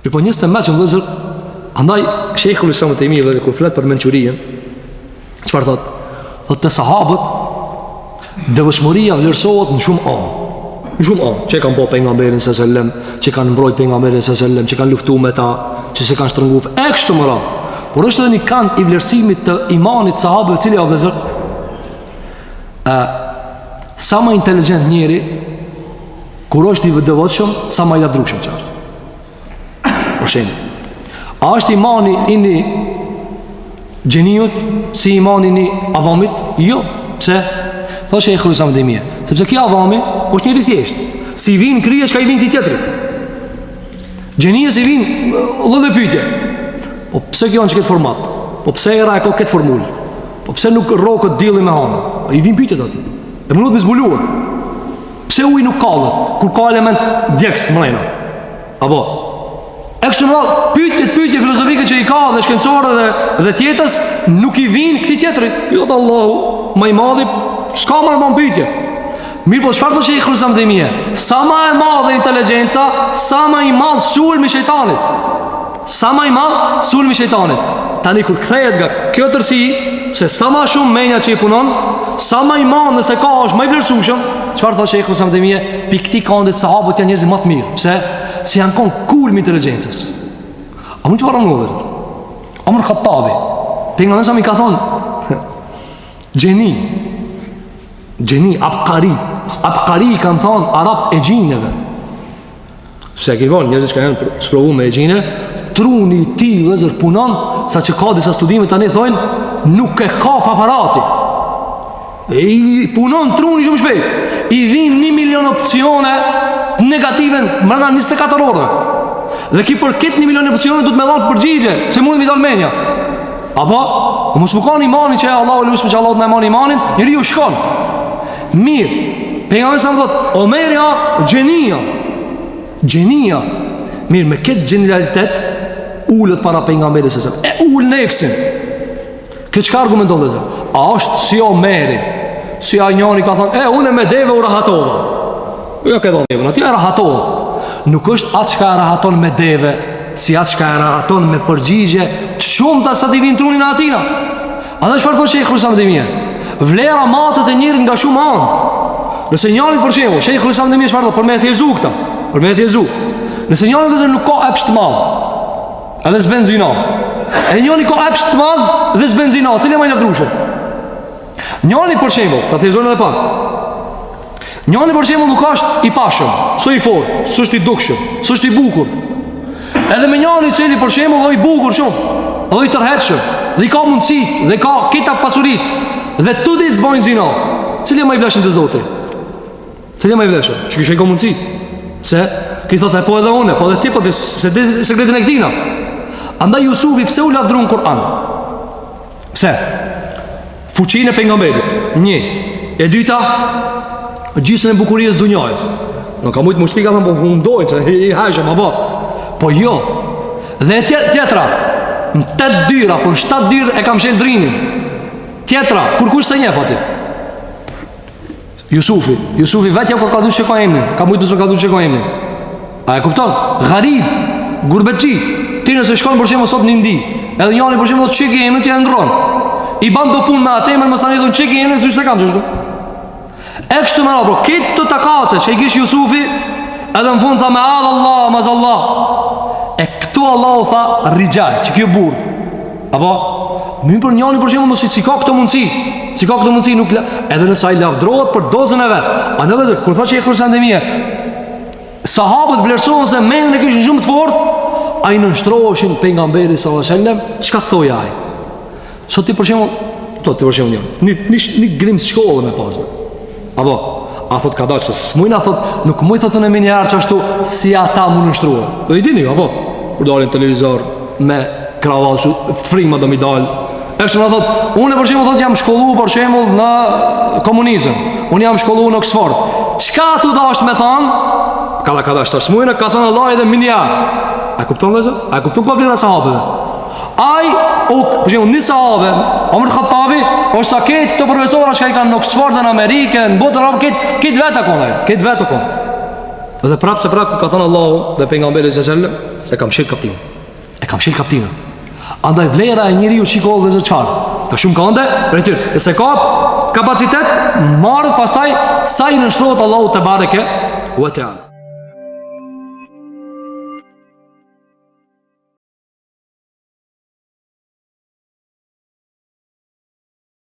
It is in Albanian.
Po njësë të meqëm vëzër, andaj Shejkhul Islam të imi vëzër, kur flet për menqurien, qëfar thot? Thot të sahabët, devotshmëria vlerësohet në shumë anë. Në shumë anë, që kanë po pejgamberin s.a.s, që kanë mbrojt pejgamberin s.a.s, që kanë luftu me ta, që se kanë shtrënguf, e kështu më radhë. Por është edhe një kanë i vlerësimit të imanit sahabëve, cili o vëzër, sa më inteligent njeri, kur është i devotshëm, sa më i lavdrueshëm qartë. Por shemë, a është imani i një gjeniut si imani i një avamit? Jo, pse? Thoshe Shejkhul Islam të imi, sepse kjo avami është njëri thjesht. Si vinë krije, shka i vinë ti tjetërit. Gjenia si vinë dhe pyetje. Po pse kjo në që këtë format? Po pse era e ko këtë formull? Po pse nuk rokët dili me hana? I vinë pyetjet ati. E mënut me zbuluar. Pse uj nuk kallet, kur ka element djeks mrejna? Apo? E kështu në pyetje filozofike që i ka dhe shkencore dhe tjetës, nuk i vinë këti tjetërit. Jo të Allahu, ma i madhi, s'ka ma në pyetje. Mirë po, çfarë do që i khlusam dhe mje? Sa ma e madhe inteligenca, sa ma i madhe sulmi shejtanit. Sa ma i madhe sulmi shejtanit. Tani kur kthehet nga kjo tërsi, se sa ma shumë menja që i punon, sa ma i madhe nëse ka është ma i vlerësueshëm, çfarë thotë Shejkhul Islam Taimije, pikti kanë ditë sahabët janë njerëz më të mirë. Pse? Si janë konë kulmi inteligencës. A mund të parë Omar Khattabi, pejgamberi sa mi ka thonë, gjeni, abkari i kanë thonë arab e gjineve. Se ke vonë njerëz që janë sprovu me e gjine, truni ti vëzër punon, sa që ka disa studime tani thonë, nuk e ka paparati. I punon truni shumë shpejt. I vin 1 milion opcione negative mbrana 24 orë. Dhe ki për këtë 1 milion opcione du të me dhonë përgjigje, se mund me dhonë menja. Apo, mos më kanë imani që Allahu lusme që Allah të në imani imanin, njëri ju shkon. Mirë, pejgamberi sa më thotë, Omeria, gjenia. Mirë, me këtë genialitet, ullët para pejgamberit së sëmë. E ullë nefsin. Këtë çka argumenton dhe zë? A është si Omeri, si a njani ka thonë, unë me deve u rahatova. Jo ke thonë deve, aty e rahatova. Nuk është atë çka e rahaton me deve, si atë çka e rahaton me përgjigje të shumta sa t'i vinë trunin e atina. A dhe çfarë thotë Shejkhul Islam Taimije? Vlera matët e njërit nga shumë anë. Nëse njërit për shembull, Shejkhul Islam Taimije çfarë thotë? Për me thjellëzu këta, për me thjellëzu. Nëse njërit vëzër nuk ka epsh të madh, edhe s'ben zina. E njëri ka epsh të madh dhe s'ben zina, cili më i lavdrueshëm? Njëri për shembull, ta thjellëzojmë edhe pak. Njëri për shembull nuk është i pashëm, s'është i fortë, s'është i dukshëm, s'është i bukur. Edhe me njëri i cili për shembull është i bukur shumë, është i tërheqshëm, dhe i ka mundësi, dhe ka këta pasuritë, dhe tu ditë s'bojnë zina. Cili më i vlefshëm te Zoti? Cili më i vlefshëm? Që kishë ka mundësi. Se ki thotë po edhe unë, po edhe ti, po ti se di sekretin e këtina. Andaj Jusufi pse u lavdron Kur'an? Pse? Fuqinë e pejgamberit. 1. E dyta, gjysmën e bukurisë dunjajës. Nuk ka mujtë më shpika thëmë, po më dojnë, se i hajshëm, apo. Po jo. Dhe tjetra, në 8 dyra, po në 7 dyrë e kam shelë drinin. Tjetra, kur kush se njef ati? Jusufi vetja ka du që ka emnin. Ka mujtë nësme ka du që ka emnin. A e kupton? Gharib, gurbetçi. Ti nëse shkon për shembull sot në Indi, edhe njëri për shembull çike emrin ti e ngron. I ban do punë me atë emër, mos tani do çike emrin, thosh se kam çështu. Ekstu më radhë, këtë të takate që i kish Jusufi, edhe në fund tha me adh Allah, mazallah. E këtu Allah u tha rijal, që kjo burr. Apo më për njëri për shembull mos i ka këtë mundësi. Si ka këtë mundësi nuk edhe nëse ai lavdrohet për dozën e vet. Andaj kur thotë Shejkhul Islam Taimije, sahabët vlerësohen se mendën e kishin shumë të fortë, ai nënshtroheshin pejgamberit sallallahu alajhi wasallam, çka thoi ai? Sot ti për shembull, një grim shkollë me pasme. Apo, a thot ka dalë se s'mujna thot, nuk muj thotën e minjarë që ashtu si ata mu nështruhe. Dhe i dini, apo, kur dalin televizor me kravat, frima do mi dalë. Ekshtë më thot, unë për shembull thot jam shkollu për shembull në komunizëm, unë jam shkollu në Oxford. Çka tu dash me thonë? Ka dash tash smujna, ka thonë Allah edhe minjarë. A kupton dhe zë? A kupton pa vlera sahabëve? Për shembull, një sahabe, Omar Khattabi, është sa ketë këto profesora që i kanë në Oxford, në Amerikë, në botë, këtë vetë konë. Dhe prapë se prapë ka thënë Allahu dhe pejgamberi sallallahu alaihi wasallam, e kam shil kaptimin. E kam shil kaptimin. Andaj vlera e njeriu shikoj vëzë çfarë. Ka shumë kënde, për tyr, nëse ka kapacitet, marrë pastaj sa i nështrohet Allahu te bareke ve teala.